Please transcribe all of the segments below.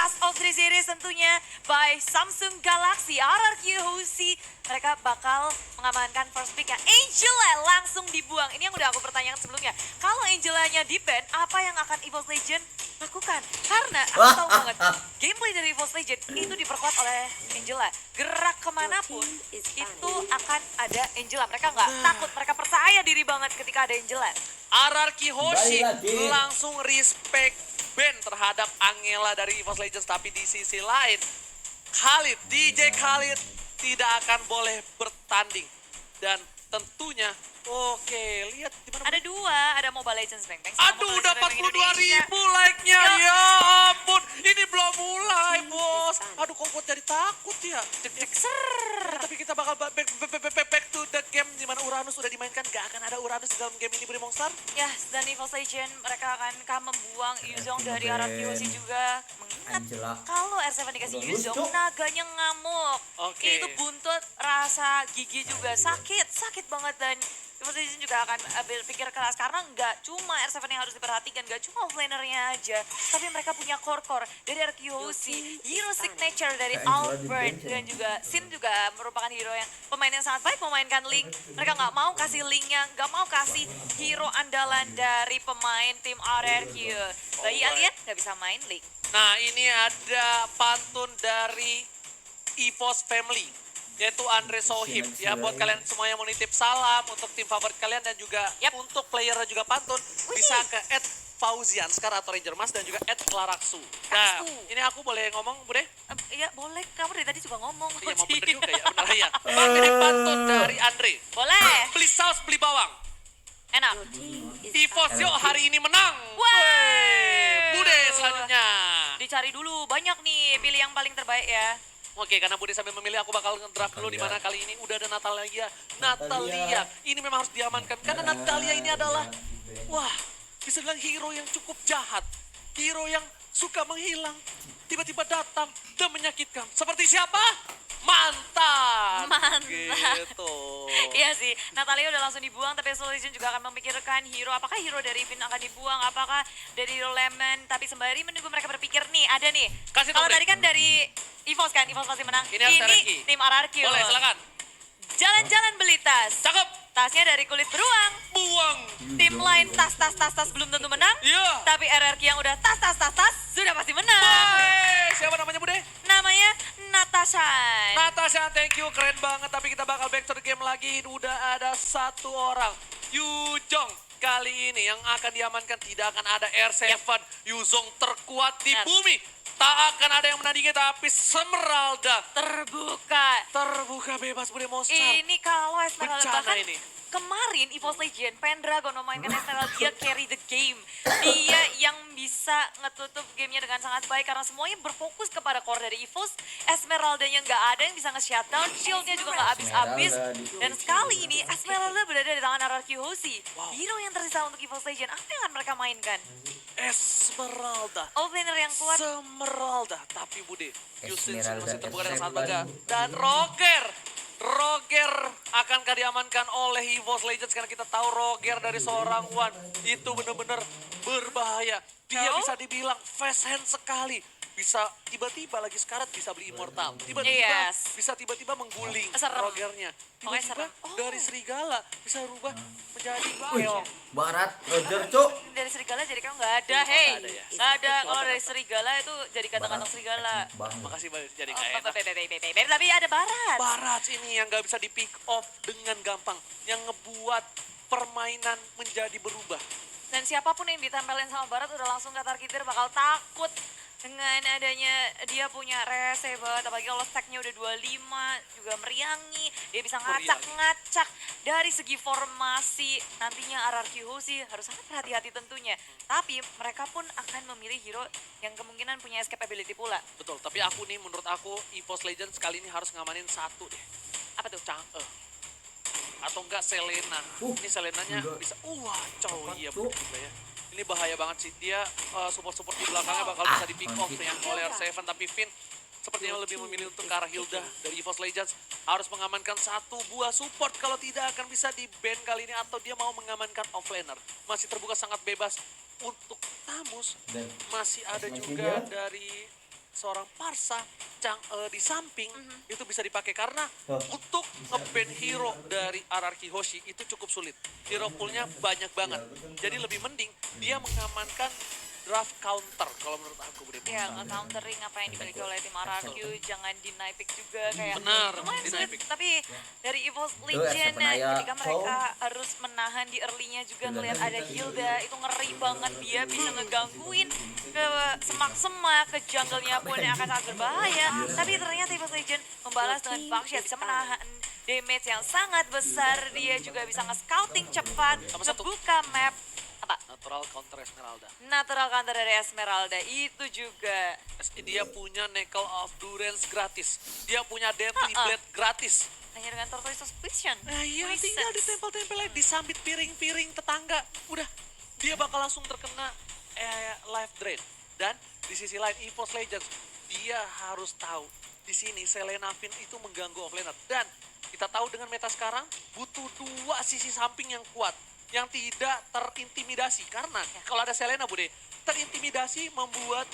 Best of 3 Series tentunya by Samsung Galaxy RRQ Hoshi. Mereka bakal mengamankan first pick ya. Angela langsung dibuang. Ini yang udah aku pertanyakan sebelumnya. Kalau Angelanya di-ban, apa yang akan EVOS Legend lakukan? Karena aku tahu banget, gameplay dari EVOS Legend itu diperkuat oleh Angela. Gerak kemanapun, itu akan ada Angela. Mereka nggak takut, mereka percaya diri banget ketika ada Angela. RRQ Hoshi Kembali lagi. langsung respect ban terhadap Angela dari EVOS Legends. Tapi di sisi lain, Khalid, DJ Khalid tidak akan boleh bertanding. Dan tentunya, oke, lihat di mana. Ada dua, ada Mobile Legends Bang Bang. sama Aduh, Mobile udah Legends Bang 42 Indonesia. ribu like-nya. Yo. Ya ampun, ini belum mulai, bos. Aduh, kok buat jadi takut ya. Cek ser. Tapi kita bakal back to the game di mana Uranus sudah dimainkan. Gak akan ada Uranus di dalam game ini, Budi Monster. Ya, dan EVOS Legend mereka akan membuang Yuzong dari RRQ Hoshi juga. Mengingat Angela. kalau R7 dikasih Udah Yuzong, lucu. naganya ngamuk. Oke. Itu buntut, rasa gigi juga sakit banget. Dan EVOS Legend juga akan berpikir keras karena nggak cuma R7 yang harus diperhatikan, nggak cuma offlanernya aja, tapi mereka punya core dari RRQ Hoshi, hero signature dari Albert, dan juga Sin juga merupakan hero yang pemain yang sangat baik memainkan Link. Mereka nggak mau kasih Linknya, nggak mau kasih hero andalan dari pemain tim RRQ. Bayi Alien nggak bisa main Link. Nah, ini ada pantun dari EVOS Family, yaitu Andre Sohib. Ya, buat kalian semua yang mau nitip salam untuk tim favorit kalian dan juga Yap. untuk player juga pantun, bisa ke @fauzianskar atau Ranger Mas dan juga @laraksu. Nah, Kaksu. ini aku boleh ngomong, Bude? Iya boleh, kamu dari tadi juga ngomong. Iya, mau bener juga ya, bener ya. Bang, ini pantun dari Andre. Boleh, Beli saus, beli bawang. enak. EVOS yuk hari ini menang. Wey. Bude selanjutnya. Dicari dulu, banyak nih, pilih yang paling terbaik ya. Oke, karena Bude sambil memilih, aku bakal nge-draft dulu di mana kali ini udah ada Natalia. Natalia, ini memang harus diamankan karena Natalia ini adalah, wah, bisa bilang hero yang cukup jahat. Hero yang suka menghilang, tiba-tiba datang dan menyakitkan. Seperti siapa? Mantan. Mantan. Gitu. Iya sih, Natalia udah langsung dibuang, tapi Solution juga akan memikirkan hero. Apakah hero dari Vin akan dibuang, apakah dari hero Lemon. Tapi sembari menunggu mereka berpikir nih, ada nih. Kasih Kalau tahu, tadi kan dari EVOS kan, EVOS pasti menang. Ini harus RRQ. tim RRQ. Boleh, silakan. Jalan-jalan beli tas. Cakep. Tasnya dari kulit beruang. Buang. Tim lain tas belum tentu menang. Iya. Tapi RRQ yang udah tas sudah pasti menang. Baik. Siapa namanya, Bude? Namanya Natasha. Natasha, thank you, keren banget. Tapi kita bakal back to the game lagi. Udah ada satu orang, Yuzong. Kali ini yang akan diamankan tidak akan ada R7. Yuzong terkuat di Yes. bumi. Tak akan ada yang menandingi, tapi Esmeralda terbuka bebas, Bude Monster. Ini kalau Esmeralda Bencana bahkan ini. kemarin EVOS Legend, Pendragon memainkan Esmeralda, dia carry the game. Dia yang bisa ngetutup gamenya dengan sangat baik karena semuanya berfokus kepada core dari EVOS. Esmeraldanya nggak ada yang bisa nge-shutdown, shieldnya juga nggak habis-habis. Dan sekali ini Esmeralda berada di tangan RRQ Hoshi. Hero yang tersisa untuk EVOS Legend, apa yang akan mereka mainkan? Esmeralda. Offlaner yang kuat. Esmeralda. Tapi Bude, Yusin Esmeralda, masih terbuka dengan sangat R7. bangga. Dan Roger akankah diamankan oleh EVOS Legends karena kita tahu Roger dari seorang Wan itu benar-benar berbahaya. Dia Oh? bisa dibilang fast hand sekali. Bisa tiba-tiba lagi sekarat bisa beli immortal. Tiba-tiba Yes. bisa tiba-tiba mengguling Serem. Rogernya. Pokoknya Tiba-tiba serem. Oh. dari serigala bisa rubah menjadi Wih, keong. Barat, Roger, Cuk. Dari serigala jadi kamu nggak ada, Oh, hey. nggak ada ya? Nggak ada, kalau dari serigala itu jadi kata-kata serigala. Bang. Makasih banyak jadi Oh, kayak enak. tapi ada barat. Barat ini yang gak bisa di pick off dengan gampang. Yang ngebuat permainan menjadi berubah. Dan siapapun yang ditempelin sama barat udah langsung Qatar Kitir bakal takut dengan adanya dia punya rese banget. Apalagi kalau stacknya udah 25, juga meriangi. Dia bisa ngacak-ngacak dari segi formasi. Nantinya RRQ Hoshi harus sangat berhati-hati tentunya. Tapi mereka pun akan memilih hero yang kemungkinan punya escape ability pula. Betul, tapi aku nih menurut aku EVOS Legends kali ini harus ngamanin satu deh. Apa tuh? Chang'e. Atau enggak Selena. Ini Selenanya enggak. bisa, cow iya Tuh. bener juga ya. Ini bahaya banget sih, dia support-support di belakangnya bakal bisa di pick off ya oleh R7. Tapi Finn sepertinya lebih memilih untuk ke arah Hilda dari EVOS Legends. Harus mengamankan satu buah support, kalau tidak akan bisa di ban kali ini. Atau dia mau mengamankan offlaner. Masih terbuka sangat bebas untuk Tamus. Dan Masih ada masih juga dia. dari seorang Parsa di samping itu bisa dipakai karena Oh. untuk nge-ban hero dari RRQ Hoshi itu cukup sulit. Hero poolnya banyak banget. Jadi lebih mending dia mengamankan draft counter kalau menurut aku Bude. Ya, nge-countering apa yang dimiliki oleh tim RRQ, jangan deny pick juga kayak Benar, lumayan deny sulit, pick. tapi dari Evo Itu Legend sebenarnya ketika mereka harus menahan di early-nya juga ngelihat ada Hilda, itu ngeri banget, dia bisa ngegangguin ke semak-semak, ke jungle-nya pun yang akan sangat berbahaya, tapi ternyata Evo Legend membalas dengan Baxia bisa menahan damage yang sangat besar, dia juga bisa nge-scouting cepat, Sama satu. ngebuka map, apa? Natural counter Esmeralda. Natural counter dari Esmeralda itu juga. Dia punya Nickel of Durance gratis. Dia punya Deadly Blade gratis. Hanya dengan Tortoise Suspicion. Nah iya Makes tinggal sense. ditempel-tempel aja, disambit piring-piring tetangga. Udah, dia bakal langsung terkena life drain. Dan di sisi lain EVOS Legends, dia harus tahu di sini Selena Fin itu mengganggu offlaner. Dan kita tahu dengan meta sekarang butuh dua sisi samping yang kuat. Yang tidak terintimidasi. Karena kalau ada Selena Bude, terintimidasi membuat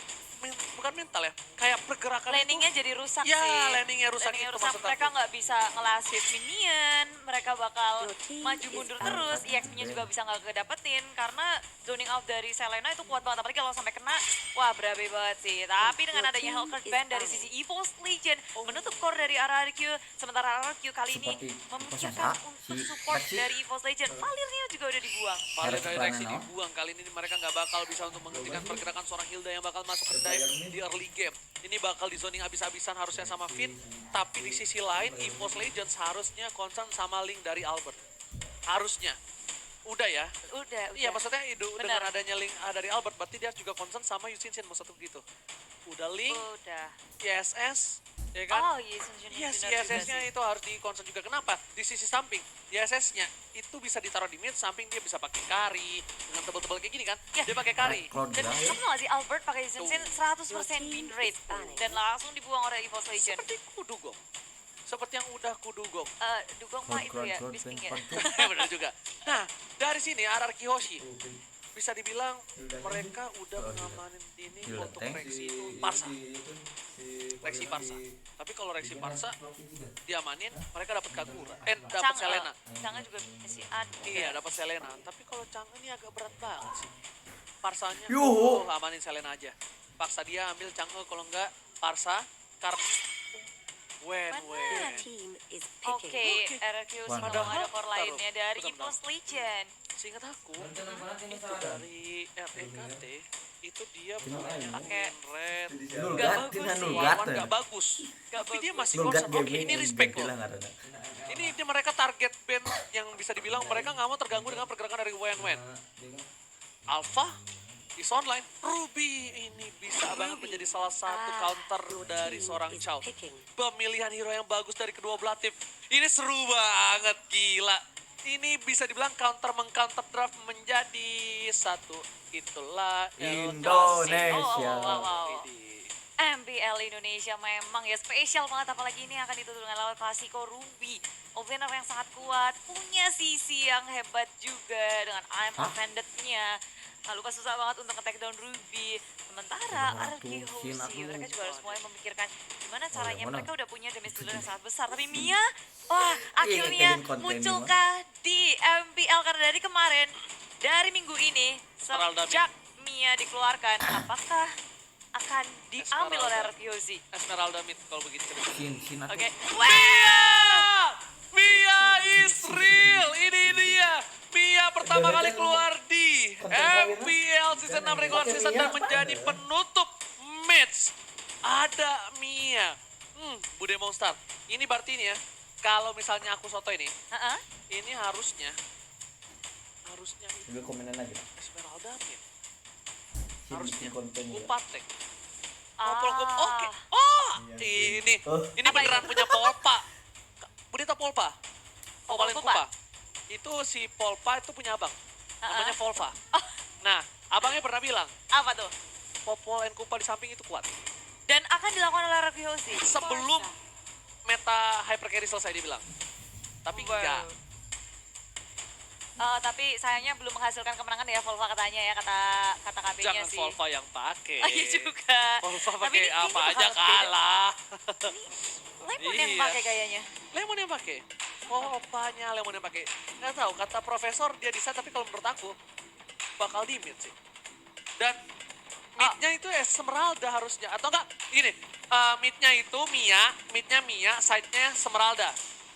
bukan mental ya, kayak pergerakan Landingnya itu. jadi rusak Ya, sih. landingnya rusak itu maksud aku. Mereka nggak bisa nge-last hit minion, mereka bakal maju mundur terus, EXP-nya juga bisa nggak kedapetin karena zoning out dari Selena itu kuat banget, apalagi kalau sampai kena, wah berabe banget sih. Tapi dengan adanya Hellcurt Band dari sisi EVOS Legend menutup core dari RRQ, sementara RRQ kali ini Seperti memikirkan Kosansa, untuk si support Rexy. dari EVOS Legend. Valirnya juga udah dibuang. Valir Harus dari peranan, Rexy no? dibuang. Kali ini mereka nggak bakal bisa untuk menghentikan pergerakan seorang Hilda yang bakal masuk ke dive di early game. Ini bakal di zoning habis-habisan harusnya sama Fit. Tapi di sisi lain, EVOS Legends harusnya concern sama link dari Albert. Harusnya. Udah ya. Udah. Iya maksudnya dengan Benar. adanya link dari Albert, berarti dia juga concern sama Yusin Shin, maksudku gitu. Udah link, Udah. ISS, ya kan? Oh iya, Yes, benar juga ISS-nya sih. itu harus di concern juga. Kenapa? Di sisi samping, ISS-nya itu bisa ditaruh di mid, samping dia bisa pakai carry dengan tebal-tebal kayak gini kan? Ya. Dia pakai carry. Cloud Dan bilang, kamu tau gak sih Albert pakai Zensin 100% win rate dan langsung dibuang oleh EVOS Legend. Seperti Kudugong. Seperti yang udah Kudugong. Dugong mah itu ya, bising ya. Benar juga. Nah, dari sini RRQ Hoshi bisa dibilang mereka udah mengamanin ini Gila, untuk thanks. Rexy itu Parsa. Rexy Parsa. Tapi kalau Rexy Parsa diamanin, mereka dapat Kagura. Dapat Selena. Chang'e juga si Ad. Iya, dapat Selena. Tapi kalau Chang'e ini agak berat banget sih. Parsanya, Yuhu. amanin Selena aja. Paksa dia ambil Chang'e, kalau enggak Parsa, Wen. Oke, RRQ Wah. sudah ada core Taruh. lainnya dari Bentar, EVOS Legend. Seingat aku, itu dari REKT, itu dia Gimana punya Pakai red. Nulgat, bagus dengan sih. Nulgat. Lawan nggak bagus. Nggak Tapi dia bagus. masih Nulgat concern. Oke, gaming ini respect bilang loh. ada. Ini dia mereka target band yang bisa dibilang mereka nggak mau terganggu dengan pergerakan dari Wen. Alpha is online. Ruby ini bisa banget menjadi salah satu counter dari seorang Chow. Pemilihan hero yang bagus dari kedua belah tim. Ini seru banget, gila. Ini bisa dibilang meng-counter draft menjadi satu. Itulah Indonesia. Wow. MPL Indonesia memang ya spesial banget, apalagi ini akan ditutup dengan lawan Klasiko Ruby. Offlaner yang sangat kuat, punya sisi yang hebat juga dengan I'm Offended-nya. Nah, Luka susah banget untuk nge-take down Ruby. Sementara RRQ Hoshi, mereka juga harus mulai memikirkan gimana caranya. mana? Mereka udah punya damage dealer yang sangat besar. Tapi Mia, wah akhirnya bikin konten munculkah di MPL karena dari kemarin, dari minggu ini, Esmeralda sejak Mia dikeluarkan, apakah akan diambil oleh RRQ Hoshi? Esmeralda mid kalau begitu. Sin Oke, Mia is real. Ini dia. Mia pertama kali keluar di MPL Season 6 regular season dan menjadi penutup match. Ada Mia. Bude mau start. Ini berarti ini ya, kalau misalnya aku soto ini harusnya itu Juga komenan aja. Esmeralda mid. Sin Harusnya bikin konten juga. Kupatek. Ah. Oke. Oh, ini Oh. ini beneran punya Polpa. Bude tau Polpa? Opalin Polpa? Kupa. Itu si Polpa itu punya abang. Namanya Volva. Nah, abangnya pernah bilang, Apa tuh? Popol and Kupa di samping itu kuat. Dan akan dilakukan oleh RRQ Hoshi. Sebelum meta hyper carry selesai dia bilang. Tapi enggak. Tapi sayangnya belum menghasilkan kemenangan ya Volva katanya ya, kata KB-nya Jangan sih. Volva yang pakai. Oh iya juga. Volva Tapi pakai ini apa bakal aja beda. kalah. Lemon yang Iya. pakai kayaknya. Lemon yang pakai. Volvanya Lemon yang pakai. Nggak tahu, kata profesor dia bisa, tapi kalau menurut aku bakal di mid sih. Dan midnya itu Esmeralda harusnya. Atau enggak, gini, midnya itu midnya Mia, side-nya Esmeralda.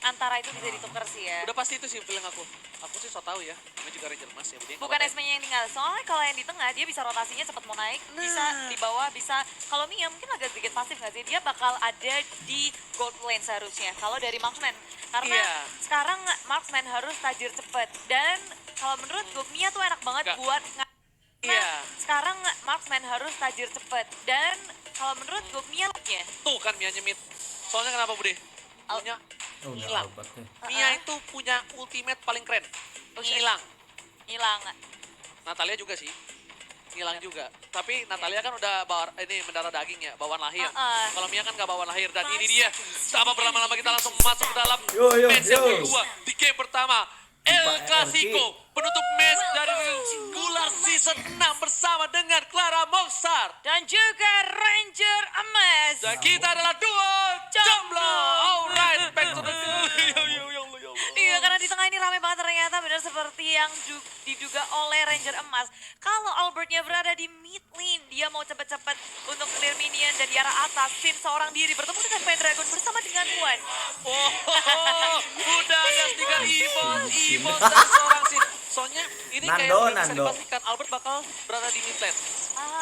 Antara itu bisa ditukar sih ya. Udah pasti itu sih feeling aku. Aku sih so tau ya, namanya juga Ranger Emas ya. Jadi Bukan Esme-nya yang tinggal. Soalnya kalau yang di tengah dia bisa rotasinya cepat mau naik, bisa Nah. di bawah, bisa. Kalau Mia mungkin agak sedikit pasif nggak sih? Dia bakal ada di gold lane seharusnya. Kalau dari Marksman. Karena Iya. sekarang Marksman harus tajir cepet. Dan kalau menurut gue Mia tuh enak banget Nggak. buat Iya. sekarang Marksman harus tajir cepet. Dan kalau menurut gue Mia Tuh kan Mia nyemit. Soalnya kenapa Bude? Punya Oh, nggak hilang. Albert ya. Mia itu punya ultimate paling keren. Hilang. hilang. Natalia juga sih. Hilang juga. Tapi Natalia kan udah mendarah daging ya, bawaan lahir. Kalau Mia kan gak bawaan lahir. Dan ini dia. Tanpa berlama-lama kita langsung masuk ke dalam Yo, match yang yo. kedua. Di game pertama. El Pak Clasico. Penutup match dari Gular Season 6 bersama dengan Clara Mongsar. Dan juga Ranger Emas. Dan kita adalah duo Jomblo. Alright, back to the Iya, karena di tengah ini ramai banget ternyata, benar seperti yang diduga oleh Ranger Emas. Kalau Albertnya berada di mid lane, dia mau cepet-cepet untuk clear minion dan di arah atas. Finn seorang diri bertemu dengan Pendragon bersama dengan Wan. Oh, udah ada 3 Evos dan seorang Sin. Soalnya ini kayak belum bisa Nando. dipastikan Albert bakal berada di mid lane.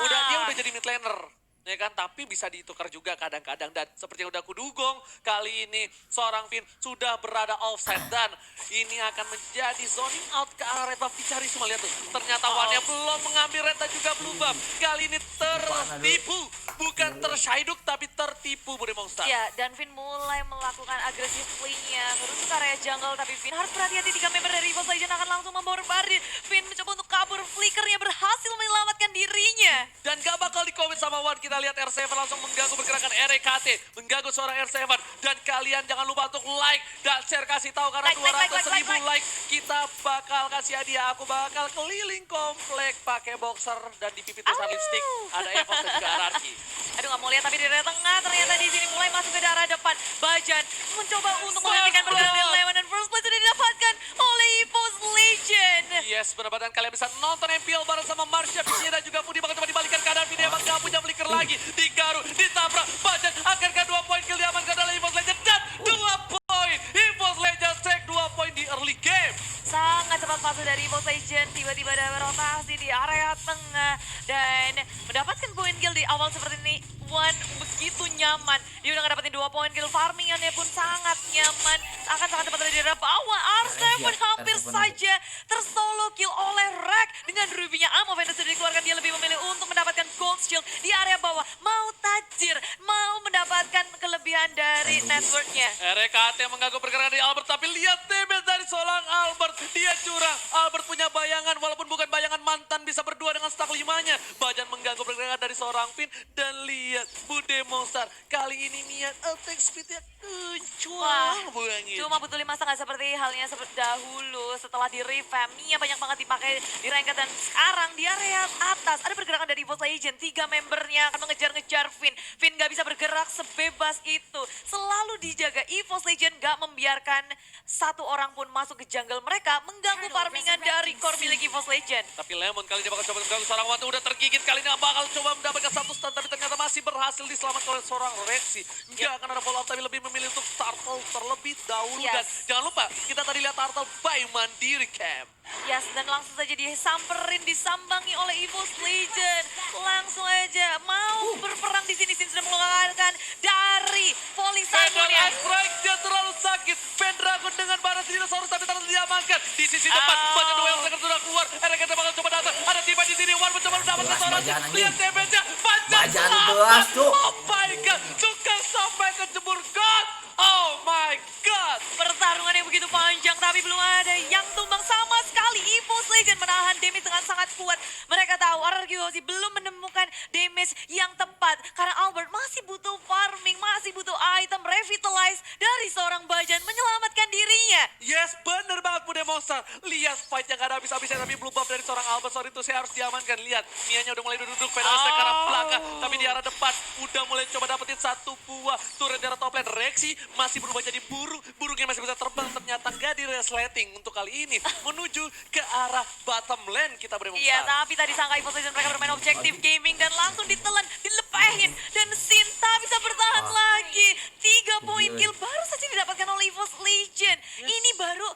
Dia udah jadi mid laner. Ya kan, tapi bisa ditukar juga kadang-kadang. Dan seperti yang udah aku dugong, kali ini seorang Finn sudah berada offside. Dan ini akan menjadi zoning out ke arah red buff. Dicari semua, lihat tuh. Ternyata Wan-nya belum mengambil red dan juga blue buff. Kali ini tertipu. Bukan tersyiduk, tapi tertipu Bude Monster. Ya, dan Finn mulai melakukan agresif play-nya. Menuju ke area jungle, tapi Finn harus berhati-hati. 3 member dari Evil Legend akan langsung membombardir. Finn mencoba untuk kabur, flickernya berhasil menyelamatkan dirinya. Dan gak bakal di-comment sama Wan. Kita lihat R7 langsung mengganggu pergerakan RKT. Mengganggu seorang R7. Dan kalian jangan lupa untuk like dan share. Kasih tahu karena 200.000 like. Kita bakal kasih hadiah. Aku bakal keliling komplek pakai boxer. Dan di pipi tulisan lipstick. Ada Evos dan juga Anarki. Aduh, nggak mau lihat, tapi di area tengah ternyata di sini mulai masuk ke arah depan. Bajan mencoba untuk menghentikan pergerakan Lemon dan first play sudah didapatkan oleh Evos Legend. Yes, benar-benar kalian bisa nonton MPL bareng sama Marsha, Piscina dan juga Budi. Bakal coba dibalikan keadaan Vini emang gak punya flicker lagi. Digaru, ditabrak, Bajan. Akankah 2 poin kill diamankan oleh Evos Legend. Dan 2 poin. Evos Legend take 2 poin di early game. Sangat cepat masuk dari Evos Legend. Tiba-tiba ada rotasi di area tengah. Dan mendapatkan poin kill di awal seperti ini. Wan begitu nyaman. Dia udah ngedapetin 2 poin kill. Farmingannya pun sangat nyaman. Akan sangat cepat dari daerah bawah. R7 hampir saja tersolo kill oleh Rek. Dengan rubinya ammo Venus sudah dikeluarkan. Dia lebih memilih untuk mendapatkan gold shield di area bawah. Mau tajir. Mau mendapatkan kelebihan dari networknya. RKT mengganggu pergerakan dari Albert. Tapi lihat damage dari seorang Albert. Dia curang. Albert punya bayangan. Walaupun bukan bayangan mantan. Bisa berdua dengan stack 5-nya. Bajan mengganggu pergerakan dari seorang Finn. Dan lihat Bude Monster. Kali ini niat attack speednya kencang banget. Cuma butuh 5 setengah seperti halnya seperti dahulu setelah di revamp. Mia banyak banget dipakai di ranked dan sekarang di area atas ada pergerakan dari Evos Legend. 3 membernya akan mengejar-ngejar Finn. Finn gak bisa bergerak sebebas itu. Selalu dijaga. Evos Legend gak membiarkan satu orang pun masuk ke jungle mereka. Mengganggu farmingan dari core milik Evos Legend. Tapi Lemon kali ini bakal coba mengganggu seorang Watu. Udah tergigit kali ini bakal coba mendapatkan satu stun. Tapi ternyata masih berhasil diselamatkan oleh seorang Rexy. Nggak akan ada follow up, tapi lebih memilih untuk Turtle terlebih dahulu. Yes. Dan jangan lupa, kita tadi lihat Turtle by Mandiri Camp. Yes, dan langsung saja disamperin, disambangi oleh Evos Legend. Langsung aja mau berperang di sini. Sin sudah mengeluarkan dari Falling Pedal Sunmoon ya. strike, dia terlalu sakit. Pendragon dengan barat dinosaurus tapi terlalu diamankan. Di sisi depan, banyak dua yang sudah keluar. RKT bakal coba datang. Ada tiba di sini. Wan mencoba mendapatkan seorang. Bajan, anjing. Lihat damage-nya. Bajan selamat. belas, Cuk. Oh my God. Tukang sampai ke jemur God. Oh my God. Pertarungan yang begitu panjang tapi belum ada yang tumbang sama sekali. Evos Legend menahan damage dengan sangat kuat. Mereka tahu RRQ belum menemukan damage yang tepat. Karena Albert masih butuh farming, masih butuh item revitalize dari seorang Bajan menyelamatkan dirinya. timnya. Yes, bener banget Bude Monster. Lihat fight yang gak ada habis-habisnya, tapi blue buff dari seorang Albert. Sorry itu saya harus diamankan. Lihat, Mianya udah mulai duduk, pedalnya ke arah belakang. Tapi di arah depan, udah mulai coba dapetin satu buah turret dari top lane. Rexy masih berubah jadi burung. Burungnya masih bisa terbang, ternyata gak di resleting untuk kali ini. Menuju ke arah bottom lane kita Bude Monster. Iya, tapi tadi sangka Evil Legend mereka bermain objektif gaming dan langsung ditelan, dilepahin. Dan Sinta bisa bertahan lagi. 3 poin kill baru saja didapatkan oleh Evil Legend. Ini baru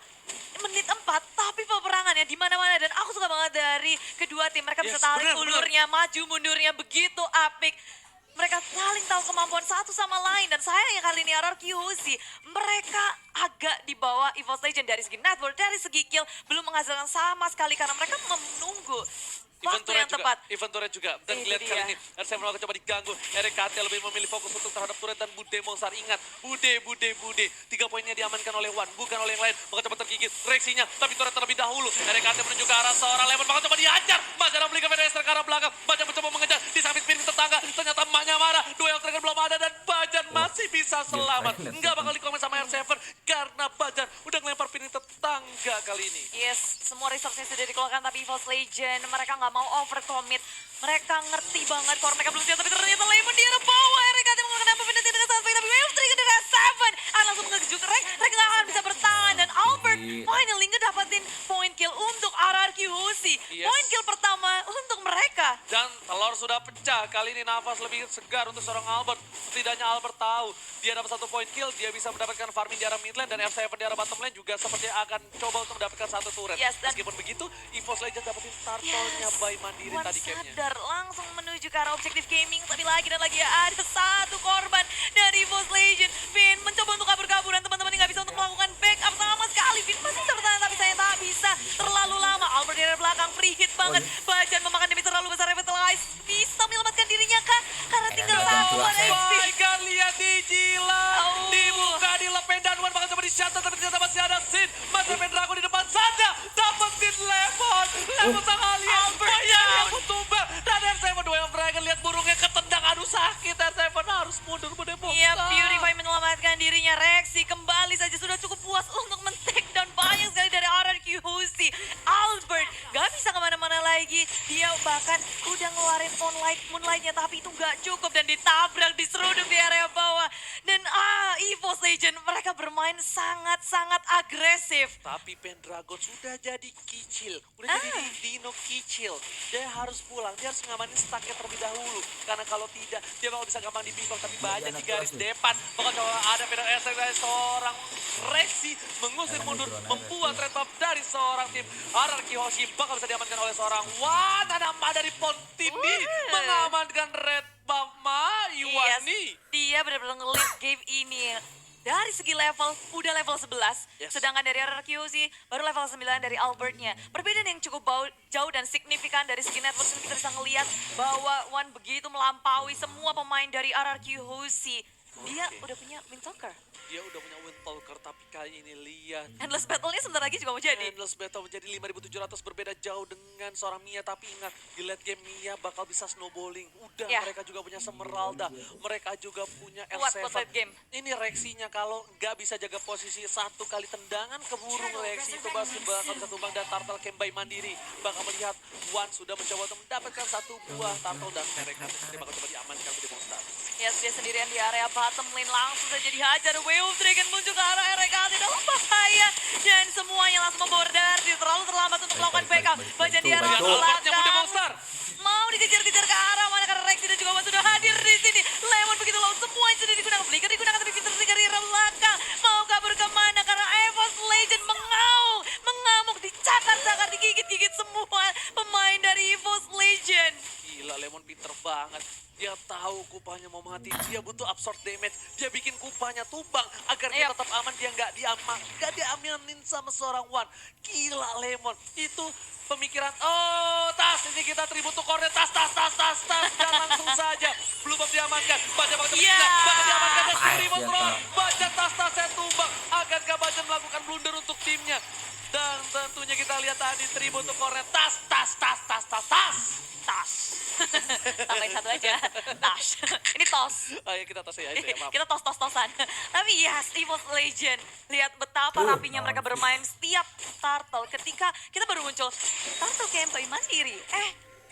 menit 4, tapi peperangannya di mana-mana dan aku suka banget dari kedua tim. Mereka bisa Yes, tarik benar, ulurnya, maju mundurnya begitu apik. Mereka saling tahu kemampuan satu sama lain dan sayangnya kali ini RRQZ mereka agak di bawah Evil Legend dari segi network, dari segi kill belum menghasilkan sama sekali karena mereka menunggu waktu yang tepat. Event turret juga. Dan Itu lihat kali dia. ini, R7 akan coba diganggu. RKT lebih memilih fokus untuk terhadap turret dan Bude Monster. Ingat, Bude. 3 poinnya diamankan oleh Wan, bukan oleh yang lain. Bakal coba tergigit Rexinya, tapi turret terlebih dahulu. RKT menuju ke arah seorang Lemon, bakal coba dihajar. Bajan beli ke VDS ke arah belakang. Bajan mencoba mengejar, di samping spin tetangga. Ternyata emaknya marah, duel trigger belum ada dan Bajan masih bisa selamat. Enggak bakal dikomen sama R7 karena Bajan udah ngelempar pin tetangga kali ini. Yes, semua resource-nya sudah dikeluarkan tapi Evil Legend mereka nggak mau overcommit. Mereka ngerti banget kalau mereka belum siap tapi ternyata Lemon di arah bawah. RKT menggunakan apa benda tidak suspek tapi Wave Trigger dari Seven langsung mengejuk Rek. Rek nggak akan bisa bertahan dan Albert finally ngedapatin point kill untuk RRQ Husi. Yes. Point kill pertama untuk mereka. Dan telur sudah pecah. Kali ini nafas lebih segar untuk seorang Albert. Setidaknya Albert tahu dia dapat 1 point kill. Dia bisa mendapatkan farming di arah mid lane dan R7 di arah bottom lane juga sepertinya akan coba untuk mendapatkan 1 turret. Yes, dan- Meskipun begitu, EVOS Legend dapetin turtle-nya by Mandiri Wan tadi gamenya. sadar langsung menuju ke arah objektif gaming tapi lagi dan lagi ada 1 korban dari Evil Legend. Vin mencoba untuk kabur-kaburan teman-teman nggak bisa untuk melakukan backup sama sekali. Vin masih bisa bertahan tapi saya tak bisa terlalu lama. Albert dari belakang free hit banget. Bajan memakan damage terlalu besar. Revitalize bisa menyelamatkan dirinya kah? Karena tinggal Bajan 1 dua HP. Baikkan lihat dijilat, Oh. dibuka, dilepen dan Wan bakal coba di-shuttle tapi ternyata masih ada Sin. Masih main Dragon di depan saja. Dapetin Lemon. Lemon sang alien. Albert Yang down. tumbang. Dan R7 Way of Dragon lihat burungnya ketendang. Aduh sakit. R7 harus mundur Bude Monster. Iya, Purify menyelamatkan dirinya. Rexy kembali saja sudah cukup puas untuk men-take down banyak sekali dari RRQ Husi. Albert gak bisa kemana-mana lagi. Dia bahkan udah ngeluarin moonlightnya tapi itu gak cukup dan ditabrak, diseruduk di area bawah. Dan EVOS Legend mereka bermain sangat-sangat agresif. Tapi Pendragon sudah jadi kicil. Udah jadi Dino kicil. Dia harus pulang. Dia harus ngamanin stacknya terlebih dahulu. Karena kalau tidak, dia bakal bisa gampang dibimbang. Tapi Bajan di garis depan. Bakal coba ada pedal esek dari seorang Rexy. Mengusir mundur. Membuat red buff dari seorang tim. RRQ Hoshi bakal bisa diamankan oleh seorang Wan. Ada Ma dari Pontini. Mengamankan red buff Ma Iwani. Dia benar-benar nge-lead game ini. Dari segi level, udah level 11. Yes. Sedangkan dari RRQ sih, baru level 9 dari Albertnya. Perbedaan yang cukup jauh dan signifikan dari segi network. Kita bisa ngelihat bahwa Wan begitu melampaui semua pemain dari RRQ Husi. Dia Oke. udah punya Windtalker. Dia udah punya Windtalker. Tapi kali ini lihat. Endless Battle-nya sebentar lagi juga mau jadi. Endless Battle menjadi 5.700 berbeda jauh dengan seorang Mia. Tapi ingat, di late game Mia bakal bisa snowballing. Udah, Ya. mereka juga punya Semeralda. Mereka juga punya Kuat R7. buat late game. Ini Rexinya kalau nggak bisa jaga posisi 1 kali tendangan ke burung Rexy itu bakal bisa tumbang. Dan Turtle Camp by Mandiri bakal melihat Wan sudah mencoba untuk mendapatkan 1 buah Turtle. Dan mereka bakal coba diamankan di Monster. Yes, dia sendirian di area bottom lane. Langsung saja dihajar. Wave Dragon muncul ke arah RKT dalam bahaya. Dan semuanya langsung membordar. Dia terlalu terlambat untuk melakukan backup. Bajan di arah Lihat Albertnya Bude belakang. Monster. Mau dikejar-kejar ke arah mana karena Rexy dan juga Wan sudah hadir di sini. Lemon begitu laut semua yang sudah digunakan. Flicker digunakan tapi Peter Trigger di arah belakang. Mau kabur kemana karena EVOS Legend mengamuk, dicakar-cakar, digigit-gigit semua pemain dari EVOS Legend. Gila, Lemon pinter banget. Dia tahu kupanya mau mati, dia butuh absorb damage. Dia bikin kupanya tumbang agar dia Yap. tetap aman, dia nggak diamanin sama seorang Wan. Gila Lemon, itu pemikiran, oh tas, ini kita tribut to corner, tas. Dan langsung saja, belum diamankan. Baca bakal Ya. Baca diamankan dan tribut Siap, roll. Pak. Baca tas-tasnya tumbang. Akankah Baca melakukan blunder untuk timnya? Dan tentunya kita lihat tadi tribute to core tas. Tas. Tambahin satu aja. Tas. Ini tos. Ayo kita tos ya itu ya, maaf. Kita tos-tos-tosan. Tapi yes, EVOS Legend. Lihat betapa rapinya mereka bermain setiap turtle. Ketika kita baru muncul, turtle campaign mandiri.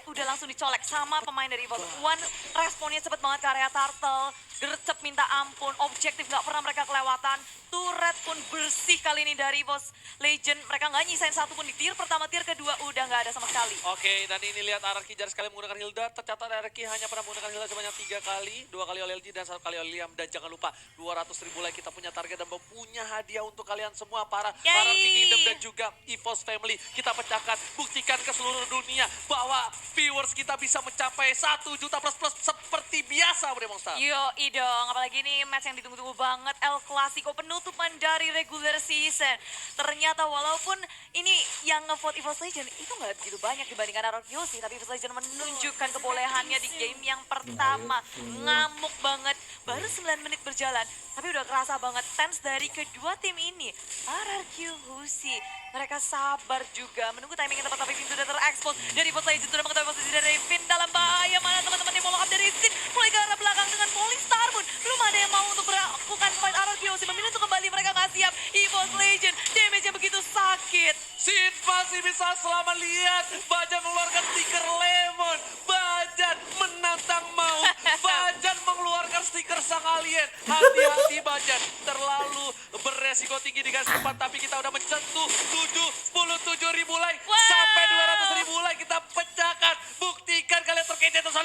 Udah langsung dicolek sama pemain dari EVOS. One responnya cepet banget ke area turtle. Gercep minta ampun, objektif gak pernah mereka kelewatan. Turret pun bersih kali ini dari EVOS Legend. Mereka nggak nyisain satu pun di tier pertama, tier kedua udah nggak ada sama sekali. Oke, dan ini lihat Ararki jarang sekali menggunakan Hilda. Tercatat Ararki hanya pernah menggunakan Hilda sebanyak 3 kali. 2 kali oleh LG dan 1 kali oleh Liam. Dan jangan lupa 200.000 like kita punya target dan punya hadiah untuk kalian semua para Yay! Ararki Kingdom dan juga EVOS Family. Kita pecahkan, buktikan ke seluruh dunia bahwa viewers kita bisa mencapai 1 juta plus seperti biasa, Bro Monster. Yo dong, apalagi ini match yang ditunggu-tunggu banget, El Clasico, penutupan dari regular season. Ternyata walaupun ini yang ngevote EVOS Legend itu nggak begitu banyak dibandingkan Ararkio sih, tapi EVOS Legend menunjukkan kebolehannya di game yang pertama. Ngamuk banget, baru 9 menit berjalan, tapi udah kerasa banget tense dari kedua tim ini. Ararkio Husi, mereka sabar juga menunggu timing yang tepat, tapi pintu sudah terekspos dari EVOS Legend, sudah mengetahui posisi dari Vin dalam bahaya. Mana teman-teman yang mau up dari Sin, mulai ke arah belakang dengan Falling Star pun belum ada yang mau untuk melakukan fight. Ararkio Husi memilih untuk kembali, mereka nggak siap. EVOS Legend, damage-nya begitu sakit. Sin masih bisa selama lihat Bajan mengeluarkan stiker lemon. Bajan menantang maut. Bajan mengeluarkan stiker sang alien. Hati-hati Bajan, terlalu beresiko tinggi di garis depan. Tapi kita udah mencentuh 77.000 like. Wow. Sampai 200.000 like kita pecahkan. Buktikan kalian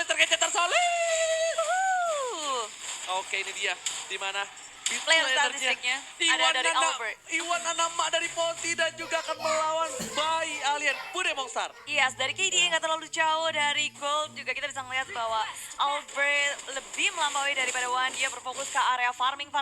terkece tersolid. Oke, ini dia. Di mana? Player statistiknya ada dari Albert. Iwan Anama dari Ponti dan juga akan melawan bayi alien Bude Monster. Yes, dari KD nggak terlalu jauh dari Gold juga kita bisa melihat bahwa Albert lebih melampaui daripada Wan. Dia berfokus ke area farming.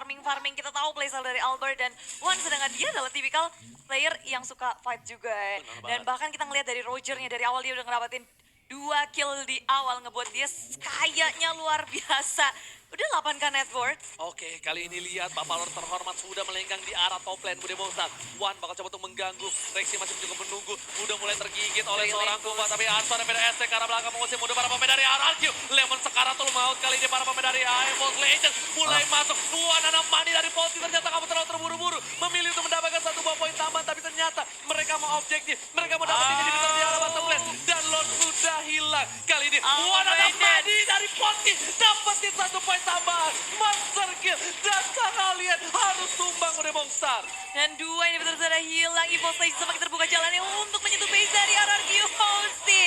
Kita tahu playstyle dari Albert dan Wan, sedangkan dia adalah tipikal player yang suka fight juga. Dan bahkan kita ngelihat dari Rogernya, dari awal dia udah ngerapatin 2 kill di awal, ngebuat dia kayaknya luar biasa. Udah 8k net worth. Oke, kali ini lihat Bapak Lord terhormat sudah melenggang di arah top lane Bude Monster. Wan bakal coba untuk mengganggu. Rexy masih juga menunggu. Udah mulai tergigit oleh seorang kuat. Tapi Ansar yang ST ke arah belakang mengusir mudah para pemain dari Ararkio. Lemon sekarang tuh maut kali ini para pemain dari EVOS Legend. Mulai masuk. Wan anak mani dari Ponti. Ternyata kamu terlalu terburu-buru. Memilih untuk mendapatkan 1 buah poin tambahan. Tapi ternyata mereka mau objektif. Mereka mau dapat ini di arah bottom lane. Dan Lord sudah hilang. Kali ini Wan anak mani dari Ponti. Dapetin 1 poin tambahan. Monster kill. Dan sang alien harus tumbang Bude Monster. Dan 2 ini betul-betul hilang. EVOS Legend semakin terbuka jalannya untuk menyentuh base dari Ararkio Husi.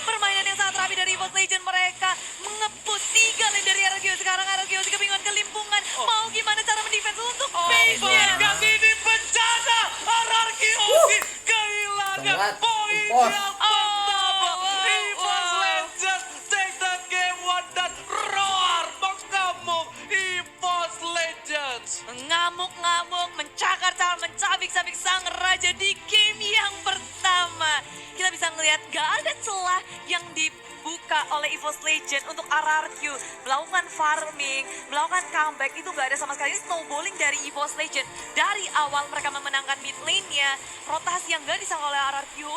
Permainan yang sangat rapi dari EVOS Legend, mereka mengepus 3 lane dari Ararkio. Sekarang Ararkio Husi kebingungan kelimpungan. Mau gimana cara mendefense untuk base-nya. Kali ini bencana. Ararkio Husi kehilangan poin yang pertama. EVOS Legend take the game 1 dan roar mengamuk EVOS Legends. Mengamuk-ngamuk, mencakar-cakar, mencabik-cabik sang raja di game yang pertama. Kita bisa ngelihat gak ada celah yang dibuka oleh EVOS Legend untuk Ararkio. Melakukan farming, melakukan comeback, itu gak ada sama sekali. Ini snowballing dari EVOS Legend. Dari awal mereka memenangkan mid lane-nya, rotasi yang gak disangka oleh Ararkio.